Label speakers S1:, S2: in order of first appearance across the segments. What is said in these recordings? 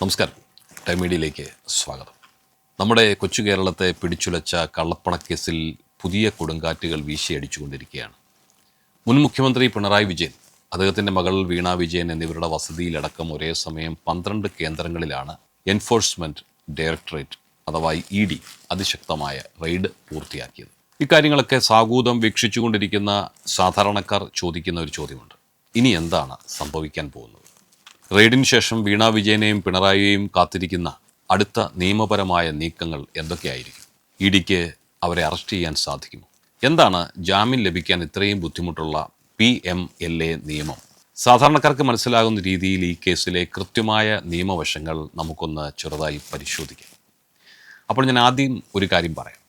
S1: നമസ്കാരം. ടൈം മീഡിയയിലേക്ക് സ്വാഗതം. നമ്മുടെ കൊച്ചു കേരളത്തെ പിടിച്ചുലച്ച കള്ളപ്പണക്കേസിൽ പുതിയ കൊടുങ്കാറ്റുകൾ വീശിയടിച്ചുകൊണ്ടിരിക്കുകയാണ്. മുൻ മുഖ്യമന്ത്രി പിണറായി വിജയൻ, അദ്ദേഹത്തിൻ്റെ മകൾ വീണ വിജയൻ എന്നിവരുടെ വസതിയിലടക്കം ഒരേ സമയം 12 കേന്ദ്രങ്ങളിലാണ് എൻഫോഴ്സ്മെൻറ്റ് ഡയറക്ടറേറ്റ് അഥവാ ED അതിശക്തമായ റെയ്ഡ് പൂർത്തിയാക്കിയത്. ഇക്കാര്യങ്ങളൊക്കെ സാഗൂതം വീക്ഷിച്ചുകൊണ്ടിരിക്കുന്ന സാധാരണക്കാർ ചോദിക്കുന്ന ഒരു ചോദ്യമുണ്ട്. ഇനി എന്താണ് സംഭവിക്കാൻ പോകുന്നത്? റെയ്ഡിന് ശേഷം വീണ വിജയനെയും പിണറായിയെയും കാത്തിരിക്കുന്ന അടുത്ത നിയമപരമായ നീക്കങ്ങൾ എന്തൊക്കെയായിരിക്കും? EDക്ക് അവരെ അറസ്റ്റ് ചെയ്യാൻ സാധിക്കുമോ? എന്താണ് ജാമ്യം ലഭിക്കാൻ ഇത്രയും ബുദ്ധിമുട്ടുള്ള PMLA നിയമം? സാധാരണക്കാർക്ക് മനസ്സിലാകുന്ന രീതിയിൽ ഈ കേസിലെ കൃത്യമായ നിയമവശങ്ങൾ നമുക്കൊന്ന് ചെറുതായി പരിശോധിക്കാം. അപ്പോൾ ഞാൻ ആദ്യം ഒരു കാര്യം പറയാം.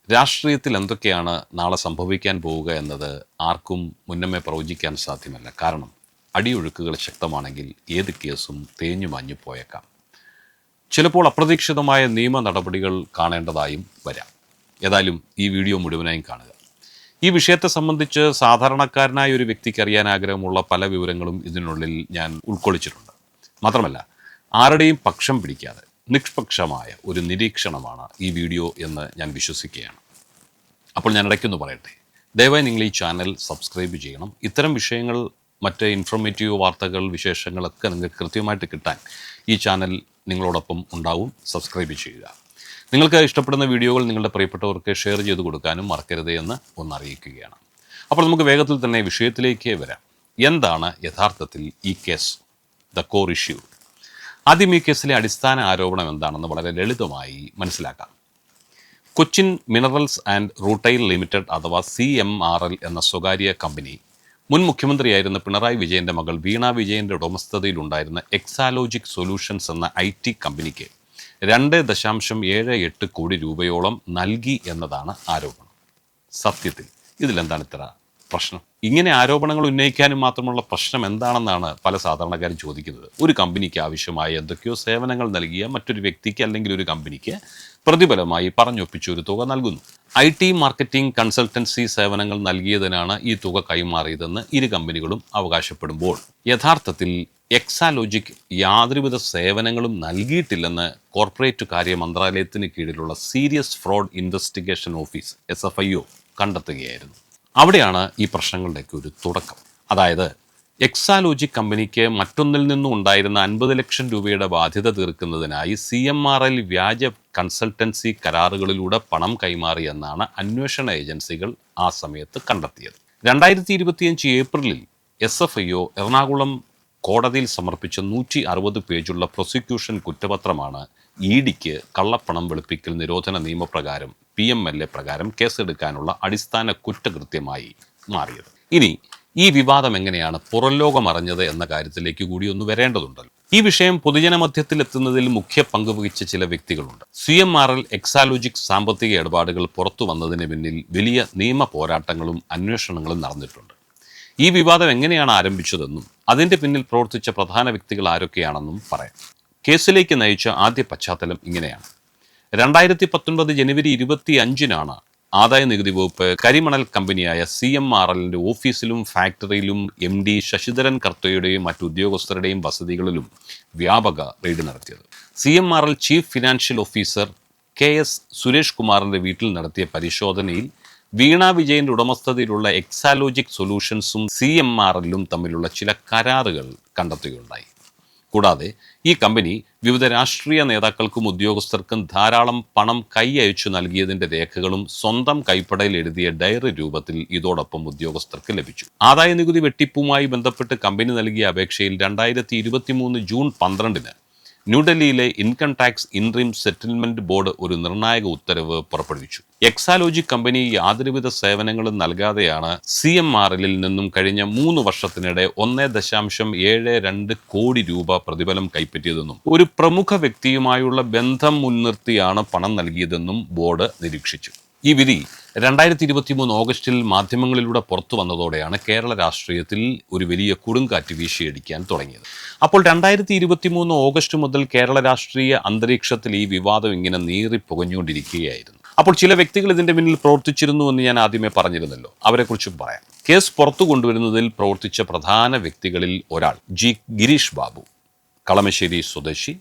S1: രാഷ്ട്രീയത്തിൽ എന്തൊക്കെയാണ് നാളെ സംഭവിക്കാൻ പോവുക എന്നത് ആർക്കും മുന്നമേ പ്രവചിക്കാൻ സാധ്യമല്ല. കാരണം അടിയൊഴുക്കുകൾ ശക്തമാണെങ്കിൽ ഏത് കേസും തേഞ്ഞു മാഞ്ഞു പോയേക്കാം. ചിലപ്പോൾ അപ്രതീക്ഷിതമായ നിയമ നടപടികൾ കാണേണ്ടതായും വരാം. ഏതായാലും ഈ വീഡിയോ മുഴുവനായും കാണുക. ഈ വിഷയത്തെ സംബന്ധിച്ച് സാധാരണക്കാരനായ ഒരു വ്യക്തിക്ക് അറിയാൻ ആഗ്രഹമുള്ള പല വിവരങ്ങളും ഇതിനുള്ളിൽ ഞാൻ ഉൾക്കൊള്ളിച്ചിട്ടുണ്ട്. മാത്രമല്ല, ആരുടെയും പക്ഷം പിടിക്കാതെ നിഷ്പക്ഷമായ ഒരു നിരീക്ഷണമാണ് ഈ വീഡിയോ എന്ന് ഞാൻ വിശ്വസിക്കുകയാണ്. അപ്പോൾ ഞാൻ ഇടയ്ക്കൊന്ന് പറയട്ടെ, ദയവായി നിങ്ങൾ ഈ ചാനൽ സബ്സ്ക്രൈബ് ചെയ്യണം. ഇത്തരം വിഷയങ്ങൾ, മറ്റ് ഇൻഫോർമേറ്റീവ് വാർത്തകൾ, വിശേഷങ്ങളൊക്കെ നിങ്ങൾക്ക് കൃത്യമായിട്ട് കിട്ടാൻ ഈ ചാനൽ നിങ്ങളോടൊപ്പം ഉണ്ടാവും. സബ്സ്ക്രൈബ് ചെയ്യുക. നിങ്ങൾക്ക് ഇഷ്ടപ്പെടുന്ന വീഡിയോകൾ നിങ്ങളുടെ പ്രിയപ്പെട്ടവർക്ക് ഷെയർ ചെയ്ത് കൊടുക്കാനും മറക്കരുത് എന്ന് ഒന്നറിയിക്കുകയാണ്. അപ്പോൾ നമുക്ക് വേഗത്തിൽ തന്നെ വിഷയത്തിലേക്ക് വരാം. എന്താണ് യഥാർത്ഥത്തിൽ ഈ കേസ്, ദ കോർ ഇഷ്യൂ? ആദ്യം ഈ കേസിലെ അടിസ്ഥാന ആരോപണം എന്താണെന്ന് വളരെ ലളിതമായി മനസ്സിലാക്കാം. Cochin minerals and rutile limited അഥവാ CMRL എന്ന സ്വകാര്യ കമ്പനി മുൻ മുഖ്യമന്ത്രിയായിരുന്ന പിണറായി വിജയൻ്റെ മകൾ വീണ വിജയൻ്റെ ഉടമസ്ഥതയിലുണ്ടായിരുന്ന എക്സാലോജിക് സൊല്യൂഷൻസ് എന്ന IT കമ്പനിക്ക് 2.78 കോടി രൂപയോളം നൽകി എന്നതാണ് ആരോപണം. സത്യത്തിൽ ഇതിലെന്താണ് ഇത്ര പ്രശ്നം? ഇങ്ങനെ ആരോപണങ്ങൾ ഉന്നയിക്കാനും മാത്രമുള്ള പ്രശ്നം എന്താണെന്നാണ് പല സാധാരണക്കാരും ചോദിക്കുന്നത്. ഒരു കമ്പനിക്ക് ആവശ്യമായ എന്തൊക്കെയോ സേവനങ്ങൾ നൽകിയ മറ്റൊരു വ്യക്തിക്ക് അല്ലെങ്കിൽ ഒരു കമ്പനിക്ക് പ്രതിഫലമായി പറഞ്ഞൊപ്പിച്ച ഒരു തുക നൽകുന്നു. IT മാർക്കറ്റിംഗ് കൺസൾട്ടൻസി സേവനങ്ങൾ നൽകിയതിനാണ് ഈ തുക കൈമാറിയതെന്ന് ഇരു കമ്പനികളും അവകാശപ്പെടുമ്പോൾ യഥാർത്ഥത്തിൽ എക്സാലോജിക് യാതൊരുവിധ സേവനങ്ങളും നൽകിയിട്ടില്ലെന്ന് കോർപ്പറേറ്റ് കാര്യ മന്ത്രാലയത്തിന് കീഴിലുള്ള serious fraud investigation office SFIO കണ്ടെത്തുകയായിരുന്നു. അവിടെയാണ് ഈ പ്രശ്നങ്ങളുടെയൊക്കെ ഒരു തുടക്കം. അതായത് എക്സാലോജിക് കമ്പനിക്ക് മറ്റൊന്നിൽ നിന്നും ഉണ്ടായിരുന്ന 50 ലക്ഷം രൂപയുടെ ബാധ്യത തീർക്കുന്നതിനായി CMRL വ്യാജ കൺസൾട്ടൻസി കരാറുകളിലൂടെ പണം കൈമാറിയെന്നാണ് അന്വേഷണ ഏജൻസികൾ ആ സമയത്ത് കണ്ടെത്തിയത്. 2025 ഏപ്രിലിൽ SFIO എറണാകുളം കോടതിയിൽ സമർപ്പിച്ച 160 പേജുള്ള പ്രോസിക്യൂഷൻ കുറ്റപത്രമാണ് EDക്ക് കള്ളപ്പണം വെളുപ്പിക്കൽ നിരോധന നിയമപ്രകാരം PMLA പ്രകാരം കേസെടുക്കാനുള്ള അടിസ്ഥാന കുറ്റകൃത്യമായി മാറിയത്. ഇനി ഈ വിവാദം എങ്ങനെയാണ് പുറംലോകം അറിഞ്ഞത് എന്ന കാര്യത്തിലേക്ക് കൂടി ഒന്ന് വരേണ്ടതുണ്ടല്ലോ. ഈ വിഷയം പൊതുജനമധ്യത്തിൽ എത്തുന്നതിൽ മുഖ്യ പങ്കുവഹിച്ച ചില വ്യക്തികളുണ്ട്. CMRL എക്സാലോജിക് സാമ്പത്തിക ഇടപാടുകൾ പുറത്തു വന്നതിന് പിന്നിൽ വലിയ നിയമ പോരാട്ടങ്ങളും അന്വേഷണങ്ങളും നടന്നിട്ടുണ്ട്. ഈ വിവാദം എങ്ങനെയാണ് ആരംഭിച്ചതെന്നും അതിൻ്റെ പിന്നിൽ പ്രവർത്തിച്ച പ്രധാന വ്യക്തികൾ ആരൊക്കെയാണെന്നും പറയാം. കേസിലേക്ക് നയിച്ച ആദ്യ പശ്ചാത്തലം ഇങ്ങനെയാണ്. 2019 ജനുവരി 25-നാണ് ആദായ നികുതി വകുപ്പ് കരിമണൽ കമ്പനിയായ CMRLൻ്റെ ഓഫീസിലും ഫാക്ടറിയിലും MD ശശിധരൻ കർത്തയുടെയും മറ്റു ഉദ്യോഗസ്ഥരുടെയും വസതികളിലും വ്യാപക റെയ്ഡ് നടത്തിയത്. CMRL chief financial officer KS Suresh കുമാറിൻ്റെ വീട്ടിൽ നടത്തിയ പരിശോധനയിൽ വീണ വിജയൻ്റെ ഉടമസ്ഥതയിലുള്ള എക്സാലോജിക് സൊല്യൂഷൻസും CMRLും തമ്മിലുള്ള ചില കരാറുകൾ കണ്ടെത്തുകയുണ്ടായി. കൂടാതെ ഈ കമ്പനി വിവിധ രാഷ്ട്രീയ നേതാക്കൾക്കും ഉദ്യോഗസ്ഥർക്കും ധാരാളം പണം അയച്ചു നൽകിയതിൻ്റെ രേഖകളും സ്വന്തം കൈപ്പടയിൽ എഴുതിയ ഡയറി രൂപത്തിൽ ഇതോടൊപ്പം ഉദ്യോഗസ്ഥർക്ക് ലഭിച്ചു. ആദായ നികുതി വെട്ടിപ്പുമായി ബന്ധപ്പെട്ട് കമ്പനി നൽകിയ അപേക്ഷയിൽ 2023 ജൂൺ 12-ന് ന്യൂഡൽഹിയിലെ income tax interim settlement board ഒരു നിർണായക ഉത്തരവ് പുറപ്പെടുവിച്ചു. എക്സാലോജിക് കമ്പനി യാതൊരുവിധ സേവനങ്ങളും നൽകാതെയാണ് CMRLിൽ നിന്നും കഴിഞ്ഞ 3 വർഷത്തിനിടെ 1.72 കോടി രൂപ പ്രതിഫലം കൈപ്പറ്റിയതെന്നും ഒരു പ്രമുഖ വ്യക്തിയുമായുള്ള ബന്ധം മുൻനിർത്തിയാണ് പണം നൽകിയതെന്നും ബോർഡ് നിരീക്ഷിച്ചു. ഈ വിധി 2023 ഓഗസ്റ്റിൽ മാധ്യമങ്ങളിലൂടെ പുറത്തു വന്നതോടെയാണ് കേരള രാഷ്ട്രീയത്തിൽ ഒരു വലിയ കൊടുങ്കാറ്റ് വീശിയടിക്കാൻ തുടങ്ങിയത്. അപ്പോൾ 2023 ഓഗസ്റ്റ് മുതൽ കേരള രാഷ്ട്രീയ അന്തരീക്ഷത്തിൽ ഈ വിവാദം ഇങ്ങനെ നീറിപ്പുകഞ്ഞുകൊണ്ടിരിക്കുകയായിരുന്നു. അപ്പോൾ ചില വ്യക്തികൾ ഇതിൻ്റെ പിന്നിൽ പ്രവർത്തിച്ചിരുന്നു എന്ന് ഞാൻ ആദ്യമേ പറഞ്ഞിരുന്നല്ലോ. അവരെക്കുറിച്ചും പറയാം. കേസ് പുറത്തു കൊണ്ടുവരുന്നതിൽ പ്രവർത്തിച്ച പ്രധാന വ്യക്തികളിൽ ഒരാൾ ഗിരീഷ് ബാബു. കളമശ്ശേരി സ്വദേശി,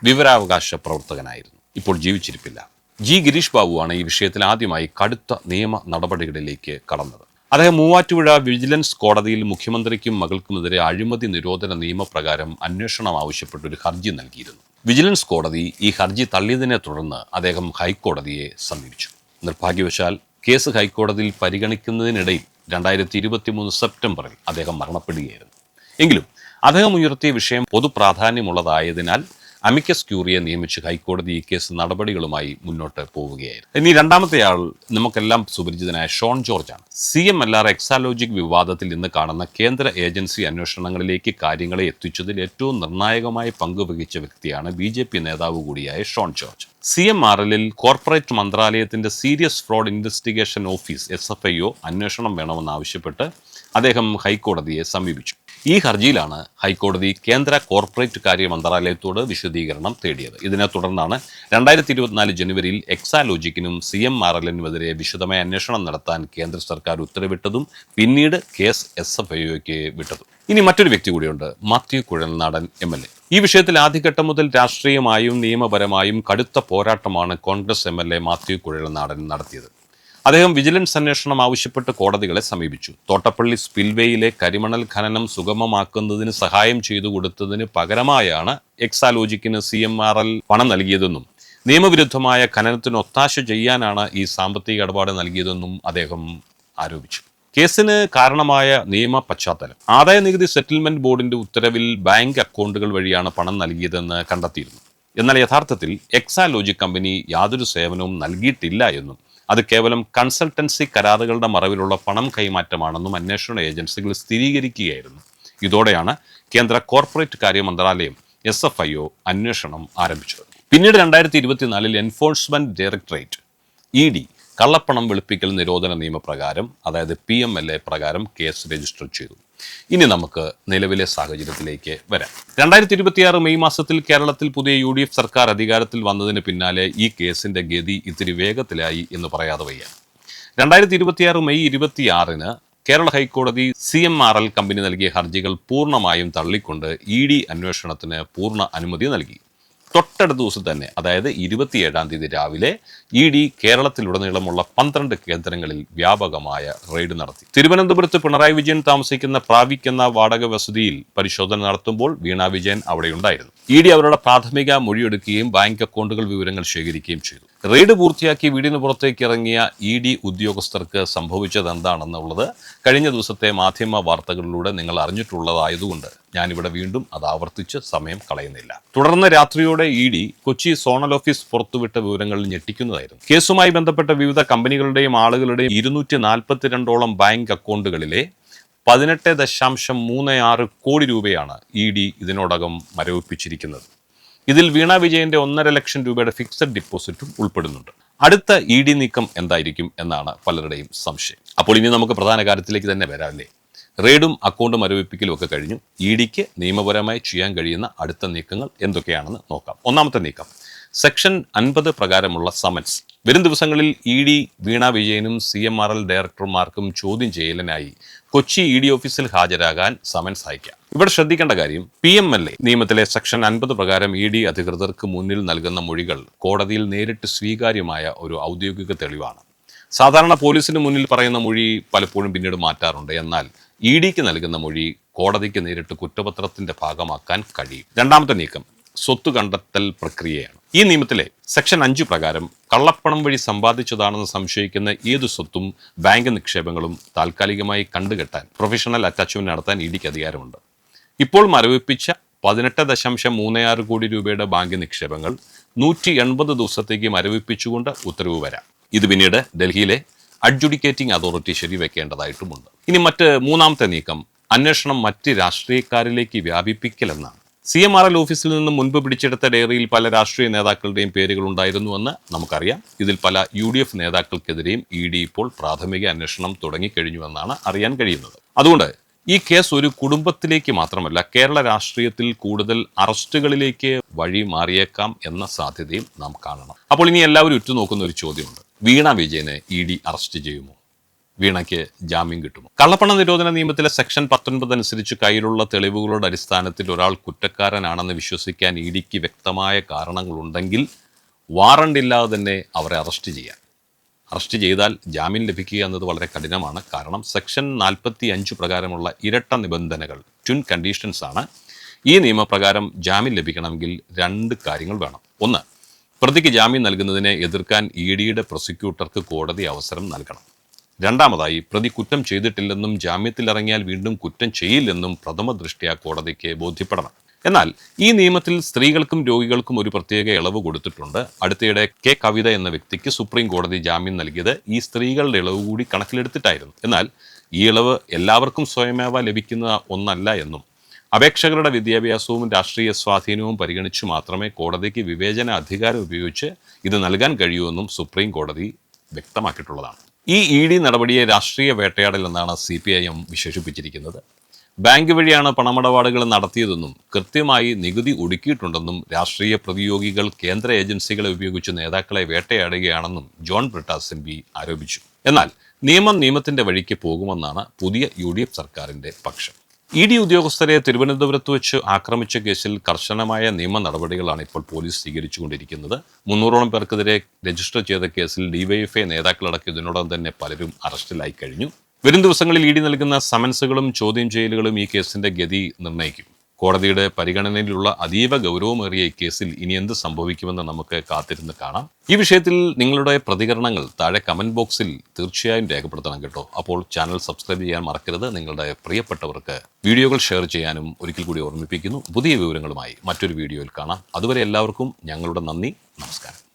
S1: വിവരാവകാശ പ്രവർത്തകനായിരുന്നു. ഇപ്പോൾ ജീവിച്ചിരിപ്പില്ല. ജി ഗിരീഷ് ബാബുവാണ് ഈ വിഷയത്തിൽ ആദ്യമായി കടുത്ത നിയമ നടപടികളിലേക്ക് കടന്നത്. അദ്ദേഹം മൂവാറ്റുപുഴ വിജിലൻസ് കോടതിയിൽ മുഖ്യമന്ത്രിക്കും മകൾക്കുമെതിരെ അഴിമതി നിരോധന നിയമപ്രകാരം അന്വേഷണം ആവശ്യപ്പെട്ട് ഒരു ഹർജി നൽകിയിരുന്നു. വിജിലൻസ് കോടതി ഈ ഹർജി തള്ളിയതിനെ തുടർന്ന് അദ്ദേഹം ഹൈക്കോടതിയെ സമീപിച്ചു. നിർഭാഗ്യവശാൽ കേസ് ഹൈക്കോടതിയിൽ പരിഗണിക്കുന്നതിനിടയിൽ 2023 സെപ്റ്റംബറിൽ അദ്ദേഹം മരണപ്പെടുകയായിരുന്നു. എങ്കിലും അദ്ദേഹം ഉയർത്തിയ വിഷയം പൊതുപ്രാധാന്യമുള്ളതായതിനാൽ അമിക്കസ് ക്യൂറിയെ നിയമിച്ച് ഹൈക്കോടതി ഈ കേസ് നടപടികളുമായി മുന്നോട്ട് പോവുകയായിരുന്നു. ഇനി രണ്ടാമത്തെയാൾ നമുക്കെല്ലാം സുപരിചിതനായ ഷോൺ ജോർജാണ്. CMLR എക്സാലോജിക് വിവാദത്തിൽ ഇന്ന് കാണുന്ന കേന്ദ്ര ഏജൻസി അന്വേഷണങ്ങളിലേക്ക് കാര്യങ്ങളെ എത്തിച്ചതിൽ ഏറ്റവും നിർണായകമായി പങ്കുവഹിച്ച വ്യക്തിയാണ് BJP നേതാവ് കൂടിയായ ഷോൺ ജോർജ്. CMRL കോർപ്പറേറ്റ് മന്ത്രാലയത്തിന്റെ serious fraud investigation office SFIO അന്വേഷണം വേണമെന്നാവശ്യപ്പെട്ട് അദ്ദേഹം ഹൈക്കോടതിയെ സമീപിച്ചു. ഈ ഹർജിയിലാണ് ഹൈക്കോടതി കേന്ദ്ര കോർപ്പറേറ്റ് കാര്യ മന്ത്രാലയത്തോട് വിശദീകരണം തേടിയത്. ഇതിനെ തുടർന്നാണ് 2024 ജനുവരിയിൽ എക്സാലോജിക്കിനും CMRLനുമെതിരെ വിശദമായ അന്വേഷണം നടത്താൻ കേന്ദ്ര സർക്കാർ ഉത്തരവിട്ടതും പിന്നീട് കേസ് SFIOയ്ക്ക് വിട്ടതും. ഇനി മറ്റൊരു വ്യക്തി കൂടിയുണ്ട്, മാത്യു കുഴൽനാടൻ MLA. ഈ വിഷയത്തിൽ ആദ്യഘട്ടം മുതൽ രാഷ്ട്രീയമായും നിയമപരമായും കടുത്ത പോരാട്ടമാണ് കോൺഗ്രസ് MLA മാത്യു കുഴൽനാടൻ നടത്തിയത്. അദ്ദേഹം വിജിലൻസ് അന്വേഷണം ആവശ്യപ്പെട്ട് കോടതികളെ സമീപിച്ചു. തോട്ടപ്പള്ളി സ്പിൽവേയിലെ കരിമണൽ ഖനനം സുഗമമാക്കുന്നതിന് സഹായം ചെയ്തു കൊടുത്തതിന് പകരമായാണ് എക്സാലോജിക്കിന് CMRL പണം നൽകിയതെന്നും നിയമവിരുദ്ധമായ ഖനനത്തിന് ഒത്താശ ചെയ്യാനാണ് ഈ സാമ്പത്തിക ഇടപാട് നൽകിയതെന്നും അദ്ദേഹം ആരോപിച്ചു. കേസിന് കാരണമായ നിയമ പശ്ചാത്തലം ആദായ നികുതി സെറ്റിൽമെന്റ് ബോർഡിന്റെ ഉത്തരവിൽ ബാങ്ക് അക്കൗണ്ടുകൾ വഴിയാണ് പണം നൽകിയതെന്ന് കണ്ടെത്തിയിരുന്നു. എന്നാൽ യഥാർത്ഥത്തിൽ എക്സാലോജിക് കമ്പനി യാതൊരു സേവനവും നൽകിയിട്ടില്ല എന്നും അത് കേവലം കൺസൾട്ടൻസി കരാറുകളുടെ മറവിലുള്ള പണം കൈമാറ്റമാണെന്നും അന്വേഷണ ഏജൻസികൾ സ്ഥിരീകരിക്കുകയായിരുന്നു. ഇതോടെയാണ് കേന്ദ്ര കോർപ്പറേറ്റ് കാര്യ മന്ത്രാലയം SFIO അന്വേഷണം ആരംഭിച്ചത്. പിന്നീട് 2024 എൻഫോഴ്സ്മെന്റ് ഡയറക്ടറേറ്റ് ED കള്ളപ്പണം വെളുപ്പിക്കൽ നിരോധന നിയമപ്രകാരം, അതായത് PMLA പ്രകാരം കേസ് രജിസ്റ്റർ ചെയ്തു. ഇനി നമുക്ക് നിലവിലെ സാഹചര്യത്തിലേക്ക് വരാം. 2026 മെയ് മാസത്തിൽ കേരളത്തിൽ പുതിയ UDF സർക്കാർ അധികാരത്തിൽ വന്നതിന് പിന്നാലെ ഈ കേസിന്റെ ഗതി ഇത്തിരി വേഗത്തിലായി എന്ന് പറയാതെ വയ്യ. 2026 മെയ് 26-ന് കേരള ഹൈക്കോടതി CMRL കമ്പനി നൽകിയ ഹർജികൾ പൂർണ്ണമായും തള്ളിക്കൊണ്ട് ED അന്വേഷണത്തിന് പൂർണ്ണ അനുമതി നൽകി. തൊട്ടടുത്ത ദിവസം തന്നെ, അതായത് 27-ാം തീയതി രാവിലെ ED കേരളത്തിലുടനീളമുള്ള 12 കേന്ദ്രങ്ങളിൽ വ്യാപകമായ റെയ്ഡ് നടത്തി. തിരുവനന്തപുരത്ത് പിണറായി വിജയൻ താമസിക്കുന്ന പ്രാവിക് എന്ന വാടക വസതിയിൽ പരിശോധന നടത്തുമ്പോൾ വീണ വിജയൻ അവിടെയുണ്ടായിരുന്നു. ED അവരുടെ പ്രാഥമിക മൊഴിയെടുക്കുകയും ബാങ്ക് അക്കൗണ്ടുകൾ വിവരങ്ങൾ ശേഖരിക്കുകയും ചെയ്തു. റെയ്ഡ് പൂർത്തിയാക്കി വീടിന് പുറത്തേക്ക് ഇറങ്ങിയ ED ഉദ്യോഗസ്ഥർക്ക് സംഭവിച്ചത് എന്താണെന്നുള്ളത് കഴിഞ്ഞ ദിവസത്തെ മാധ്യമ വാർത്തകളിലൂടെ നിങ്ങൾ അറിഞ്ഞിട്ടുള്ളതായതുകൊണ്ട് ഞാനിവിടെ വീണ്ടും അത് ആവർത്തിച്ച് സമയം കളയുന്നില്ല. തുടർന്ന് രാത്രിയോടെ ED കൊച്ചി സോണൽ ഓഫീസ് പുറത്തുവിട്ട വിവരങ്ങൾ ഞെട്ടിക്കുന്നതായിരുന്നു. കേസുമായി ബന്ധപ്പെട്ട വിവിധ കമ്പനികളുടെയും ആളുകളുടെയും 242ഓളം ബാങ്ക് അക്കൗണ്ടുകളിലെ 18.36 കോടി രൂപയാണ് ED ഇതിനോടകം മരവിപ്പിച്ചിരിക്കുന്നത്. ഇതിൽ വീണ വിജയന്റെ 1.5 ലക്ഷം രൂപയുടെ ഫിക്സഡ് ഡിപ്പോസിറ്റും ഉൾപ്പെടുന്നുണ്ട്. അടുത്ത ED നീക്കം എന്തായിരിക്കും എന്നാണ് പലരുടെയും സംശയം. അപ്പോൾ ഇനി നമുക്ക് പ്രധാന കാര്യത്തിലേക്ക് തന്നെ വരാമല്ലേ. റെയ്ഡും അക്കൗണ്ട് മരവിപ്പിക്കലും ഒക്കെ കഴിഞ്ഞു. EDക്ക് നിയമപരമായി ചെയ്യാൻ കഴിയുന്ന അടുത്ത നീക്കങ്ങൾ എന്തൊക്കെയാണെന്ന് നോക്കാം. ഒന്നാമത്തെ നീക്കം, സെക്ഷൻ 50 പ്രകാരമുള്ള സമൻസ്. വരും ദിവസങ്ങളിൽ ED വീണ വിജയനും CMRL ഡയറക്ടർമാർക്കും ചോദ്യം ചെയ്യലിനായി കൊച്ചി ED ഓഫീസിൽ ഹാജരാകാൻ സമൻസ് അയക്കാം. ഇവിടെ ശ്രദ്ധിക്കേണ്ട കാര്യം, PMLA നിയമത്തിലെ സെക്ഷൻ 50 പ്രകാരം ED അധികൃതർക്ക് മുന്നിൽ നൽകുന്ന മൊഴികൾ കോടതിയിൽ നേരിട്ട് സ്വീകാര്യമായ ഒരു ഔദ്യോഗിക തെളിവാണ്. സാധാരണ പോലീസിന് മുന്നിൽ പറയുന്ന മൊഴി പലപ്പോഴും പിന്നീട് മാറ്റാറുണ്ട്. എന്നാൽ EDക്ക് നൽകുന്ന മൊഴി കോടതിക്ക് നേരിട്ട് കുറ്റപത്രത്തിന്റെ ഭാഗമാക്കാൻ കഴിയും. രണ്ടാമത്തെ നീക്കം, സ്വത്ത് കണ്ടെത്തൽ പ്രക്രിയയാണ്. ഈ നിയമത്തിലെ സെക്ഷൻ 5 പ്രകാരം കള്ളപ്പണം വഴി സമ്പാദിച്ചതാണെന്ന് സംശയിക്കുന്ന ഏതു സ്വത്തും ബാങ്ക് നിക്ഷേപങ്ങളും താൽക്കാലികമായി കണ്ടുകെട്ടാൻ, പ്രൊഫഷണൽ അറ്റാച്ച്മെന്റ് നടത്താൻ EDക്ക് അധികാരമുണ്ട്. ഇപ്പോൾ മരവിപ്പിച്ച 18.36 കോടി രൂപയുടെ ബാങ്ക് നിക്ഷേപങ്ങൾ 180 ദിവസത്തേക്ക് മരവിപ്പിച്ചുകൊണ്ട് ഉത്തരവ് വരാം. ഇത് പിന്നീട് ഡൽഹിയിലെ അഡ്ജുഡിക്കേറ്റിംഗ് അതോറിറ്റി ശരിവെക്കേണ്ടതായിട്ടുമുണ്ട്. ഇനി മൂന്നാമത്തെ നീക്കം, അന്വേഷണം മറ്റ് രാഷ്ട്രീയക്കാരിലേക്ക് വ്യാപിപ്പിക്കലെന്നാണ്. CMRL ഓഫീസിൽ നിന്ന് മുൻപ് പിടിച്ചെടുത്ത ഡയറിയിൽ പല രാഷ്ട്രീയ നേതാക്കളുടെയും പേരുകൾ ഉണ്ടായിരുന്നുവെന്ന് നമുക്കറിയാം. ഇതിൽ പല UDF നേതാക്കൾക്കെതിരെയും ED ഇപ്പോൾ പ്രാഥമിക അന്വേഷണം തുടങ്ങിക്കഴിഞ്ഞുവെന്നാണ് അറിയാൻ കഴിയുന്നത്. അതുകൊണ്ട് ഈ കേസ് ഒരു കുടുംബത്തിലേക്ക് മാത്രമല്ല, കേരള രാഷ്ട്രീയത്തിൽ കൂടുതൽ അറസ്റ്റുകളിലേക്ക് വഴി മാറിയേക്കാം എന്ന സാധ്യതയും നാം കാണണം. അപ്പോൾ ഇനി എല്ലാവരും ഉറ്റുനോക്കുന്ന ഒരു ചോദ്യമുണ്ട്, വീണ വിജയനെ ED അറസ്റ്റ് ചെയ്യുമോ? വീണയ്ക്ക് ജാമ്യം കിട്ടുമോ? കള്ളപ്പണ നിരോധന നിയമത്തിലെ സെക്ഷൻ 19 അനുസരിച്ച് കയ്യിലുള്ള തെളിവുകളുടെ അടിസ്ഥാനത്തിൽ ഒരാൾ കുറ്റക്കാരനാണെന്ന് വിശ്വസിക്കാൻ ഇഡിക്ക് വ്യക്തമായ കാരണങ്ങളുണ്ടെങ്കിൽ വാറണ്ട് ഇല്ലാതെ തന്നെ അവരെ അറസ്റ്റ് ചെയ്യാം. അറസ്റ്റ് ചെയ്താൽ ജാമ്യം ലഭിക്കുക എന്നത് വളരെ കഠിനമാണ്. കാരണം സെക്ഷൻ 45 പ്രകാരമുള്ള ഇരട്ട നിബന്ധനകൾ, ട്വിൻ കണ്ടീഷൻസ് ആണ്. ഈ നിയമപ്രകാരം ജാമ്യം ലഭിക്കണമെങ്കിൽ 2 കാര്യങ്ങൾ വേണം. ഒന്ന്, പ്രതിക്ക് ജാമ്യം നൽകുന്നതിനെ എതിർക്കാൻ ഇഡിയുടെ പ്രോസിക്യൂട്ടർക്ക് കോടതി അവസരം നൽകണം. രണ്ടാമതായി, പ്രതി കുറ്റം ചെയ്തിട്ടില്ലെന്നും ജാമ്യത്തിലിറങ്ങിയാൽ വീണ്ടും കുറ്റം ചെയ്യില്ലെന്നും പ്രഥമ ദൃഷ്ട്യാ കോടതിക്ക് ബോധ്യപ്പെടണം. എന്നാൽ ഈ നിയമത്തിൽ സ്ത്രീകൾക്കും രോഗികൾക്കും ഒരു പ്രത്യേക ഇളവ് കൊടുത്തിട്ടുണ്ട്. അടുത്തിടെ കെ കവിത എന്ന വ്യക്തിക്ക് സുപ്രീം കോടതി ജാമ്യം നൽകിയത് ഈ സ്ത്രീകളുടെ ഇളവ് കൂടി കണക്കിലെടുത്തിട്ടായിരുന്നു. എന്നാൽ ഈ ഇളവ് എല്ലാവർക്കും സ്വയമേവ ലഭിക്കുന്ന ഒന്നല്ല എന്നും അപേക്ഷകരുടെ വിദ്യാഭ്യാസവും രാഷ്ട്രീയ സ്വാധീനവും പരിഗണിച്ചു മാത്രമേ കോടതിക്ക് വിവേചന അധികാരം ഉപയോഗിച്ച് ഇത് നൽകാൻ കഴിയൂ എന്നും സുപ്രീം കോടതി വ്യക്തമാക്കിയിട്ടുള്ളതാണ്. ഈ ഇഡി നടപടിയെ രാഷ്ട്രീയ വേട്ടയാടൽ എന്നാണ് CPIM വിശേഷിപ്പിച്ചിരിക്കുന്നത്. ബാങ്ക് വഴിയാണ് പണമിടപാടുകൾ നടത്തിയതെന്നും കൃത്യമായി നികുതി ഒടുക്കിയിട്ടുണ്ടെന്നും രാഷ്ട്രീയ പ്രതിയോഗികൾ കേന്ദ്ര ഏജൻസികളെ ഉപയോഗിച്ച് നേതാക്കളെ വേട്ടയാടുകയാണെന്നും ജോൺ ബ്രിട്ടാസ് MP ആരോപിച്ചു. എന്നാൽ നിയമത്തിന്റെ വഴിക്ക് പോകുമെന്നാണ് പുതിയ UDF സർക്കാരിന്റെ പക്ഷം. ഇഡി ഉദ്യോഗസ്ഥരെ തിരുവനന്തപുരത്ത് വെച്ച് ആക്രമിച്ച കേസിൽ കർശനമായ നിയമ നടപടികളാണ് ഇപ്പോൾ പോലീസ് സ്വീകരിച്ചുകൊണ്ടിരിക്കുന്നത്. 300ഓളം പേർക്കെതിരെ രജിസ്റ്റർ ചെയ്ത കേസിൽ DYFI നേതാക്കളടക്കം ഇതിനോടകം തന്നെ പലരും അറസ്റ്റിലായി കഴിഞ്ഞു. വരും ദിവസങ്ങളിൽ ഇഡി നൽകുന്ന സമൻസുകളും ചോദ്യം ചെയ്യലുകളും ഈ കേസിന്റെ ഗതി നിർണ്ണയിക്കും. കോടതിയുടെ പരിഗണനയിലുള്ള അതീവ ഗൗരവമേറിയ ഈ കേസിൽ ഇനി എന്ത് സംഭവിക്കുമെന്ന് നമുക്ക് കാത്തിരുന്ന് കാണാം. ഈ വിഷയത്തിൽ നിങ്ങളുടെ പ്രതികരണങ്ങൾ താഴെ കമന്റ് ബോക്സിൽ തീർച്ചയായും രേഖപ്പെടുത്തണം കേട്ടോ. അപ്പോൾ ചാനൽ സബ്സ്ക്രൈബ് ചെയ്യാൻ മറക്കരുത്. നിങ്ങളുടെ പ്രിയപ്പെട്ടവർക്ക് വീഡിയോകൾ ഷെയർ ചെയ്യാനും ഒരിക്കൽ കൂടി ഓർമ്മിപ്പിക്കുന്നു. പുതിയ വിവരങ്ങളുമായി മറ്റൊരു വീഡിയോയിൽ കാണാം. അതുവരെ എല്ലാവർക്കും ഞങ്ങളുടെ നന്ദി, നമസ്കാരം.